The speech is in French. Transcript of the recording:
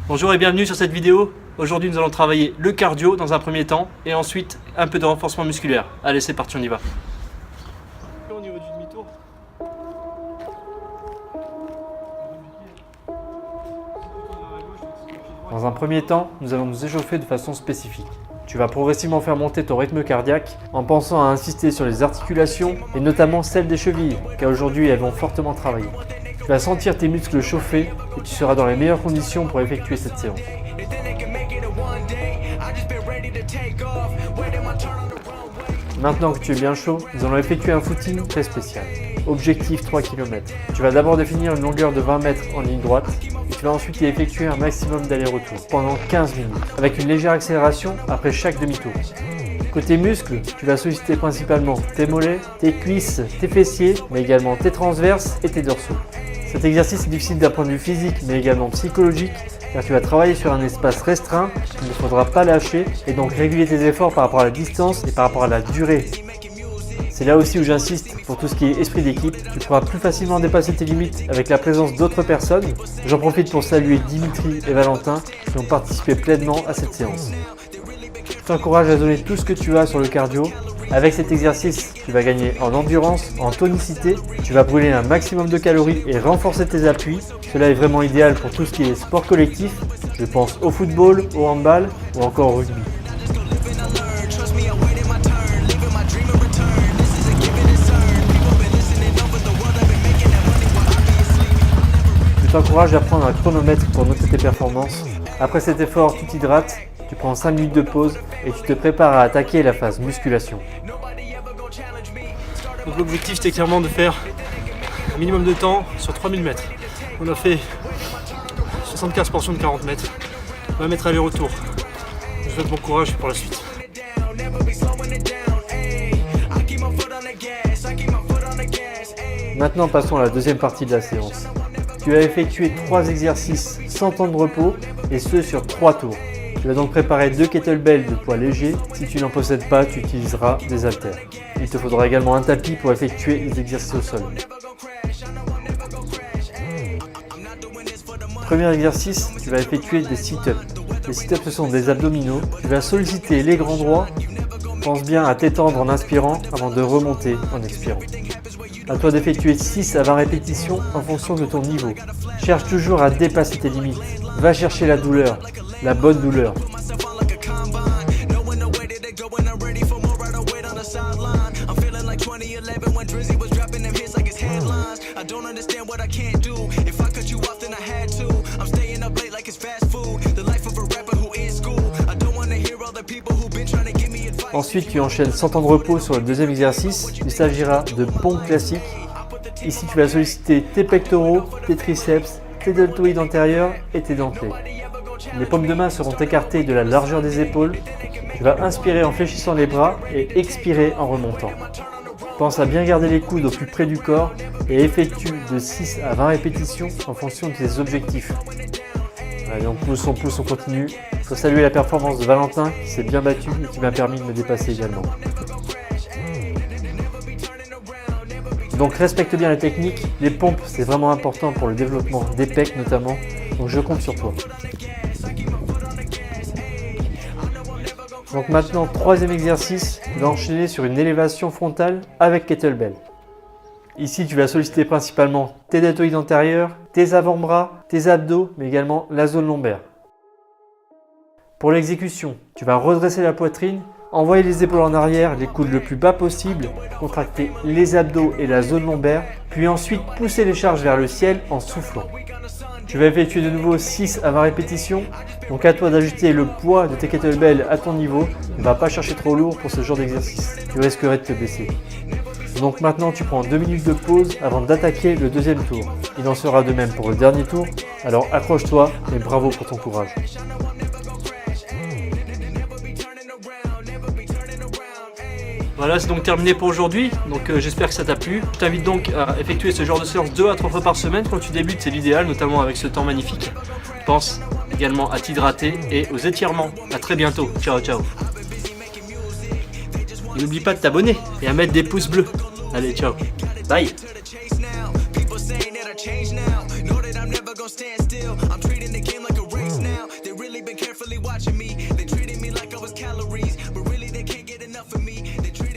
Bonjour et bienvenue sur cette vidéo. Aujourd'hui nous allons travailler le cardio dans un premier temps et ensuite un peu de renforcement musculaire. Allez, c'est parti, on y va. Au niveau du demi-tour. Dans un premier temps, nous allons nous échauffer de façon spécifique. Tu vas progressivement faire monter ton rythme cardiaque en pensant à insister sur les articulations et notamment celles des chevilles, car aujourd'hui elles vont fortement travailler. Tu vas sentir tes muscles chauffer et tu seras dans les meilleures conditions pour effectuer cette séance. Maintenant que tu es bien chaud, nous allons effectuer un footing très spécial. Objectif 3 km. Tu vas d'abord définir une longueur de 20 mètres en ligne droite et tu vas ensuite y effectuer un maximum d'aller-retour pendant 15 minutes avec une légère accélération après chaque demi-tour. Côté muscles, tu vas solliciter principalement tes mollets, tes cuisses, tes fessiers, mais également tes transverses et tes dorsaux. Cet exercice est difficile d'un point de vue physique mais également psychologique car tu vas travailler sur un espace restreint qu'il ne faudra pas lâcher et donc réguler tes efforts par rapport à la distance et par rapport à la durée. C'est là aussi où j'insiste pour tout ce qui est esprit d'équipe. Tu pourras plus facilement dépasser tes limites avec la présence d'autres personnes. J'en profite pour saluer Dimitri et Valentin qui ont participé pleinement à cette séance. Je t'encourage à donner tout ce que tu as sur le cardio. Avec cet exercice, tu vas gagner en endurance, en tonicité, tu vas brûler un maximum de calories et renforcer tes appuis. Cela est vraiment idéal pour tout ce qui est sport collectif. Je pense au football, au handball ou encore au rugby. Je t'encourage à prendre un chronomètre pour noter tes performances. Après cet effort, tu t'hydrates, tu prends 5 minutes de pause et tu te prépares à attaquer la phase musculation. Donc l'objectif c'était clairement de faire un minimum de temps sur 3000 mètres. On a fait 75 portions de 40 mètres, 20 mètres aller-retour. Je vous souhaite bon courage pour la suite. Maintenant passons à la deuxième partie de la séance. Tu vas effectuer 3 exercices sans temps de repos et ce sur 3 tours. Tu vas donc préparer 2 kettlebells de poids léger. Si tu n'en possèdes pas, tu utiliseras des haltères. Il te faudra également un tapis pour effectuer les exercices au sol. Premier exercice, tu vas effectuer des sit-ups. Les sit-ups, ce sont des abdominaux. Tu vas solliciter les grands droits. Pense bien à t'étendre en inspirant avant de remonter en expirant. À toi d'effectuer 6 à 20 répétitions en fonction de ton niveau. Cherche toujours à dépasser tes limites. Va chercher la douleur, la bonne douleur. Ensuite, tu enchaînes sans temps de repos sur le deuxième exercice. Il s'agira de pompes classiques. Ici, tu vas solliciter tes pectoraux, tes triceps, tes deltoïdes antérieurs et tes dentelés. Les paumes de main seront écartées de la largeur des épaules. Tu vas inspirer en fléchissant les bras et expirer en remontant. Pense à bien garder les coudes au plus près du corps et effectue de 6 à 20 répétitions en fonction de tes objectifs. Allez, on pousse, on continue. Il faut saluer la performance de Valentin qui s'est bien battu et qui m'a permis de me dépasser également. Donc respecte bien les techniques. Les pompes, c'est vraiment important pour le développement des pecs notamment. Donc je compte sur toi. Donc maintenant, troisième exercice, tu vas enchaîner sur une élévation frontale avec kettlebell. Ici, tu vas solliciter principalement tes deltoïdes antérieurs, tes avant-bras, tes abdos, mais également la zone lombaire. Pour l'exécution, tu vas redresser la poitrine, envoyer les épaules en arrière, les coudes le plus bas possible, contracter les abdos et la zone lombaire, puis ensuite pousser les charges vers le ciel en soufflant. Tu vas effectuer de nouveau 6 à 20 répétitions, donc à toi d'ajuster le poids de tes kettlebells à ton niveau. Ne va pas chercher trop lourd pour ce genre d'exercice, tu risquerais de te blesser. Donc maintenant tu prends 2 minutes de pause avant d'attaquer le deuxième tour. Il en sera de même pour le dernier tour, alors accroche-toi et bravo pour ton courage. Voilà, c'est donc terminé pour aujourd'hui, donc j'espère que ça t'a plu. Je t'invite donc à effectuer ce genre de séance 2 à 3 fois par semaine. Quand tu débutes, c'est l'idéal, notamment avec ce temps magnifique. Pense également à t'hydrater et aux étirements. A très bientôt, ciao ciao. Et n'oublie pas de t'abonner et à mettre des pouces bleus. Allez, ciao, bye. Know that I'm never gonna stand still. I'm treating the game like a race now. me. They try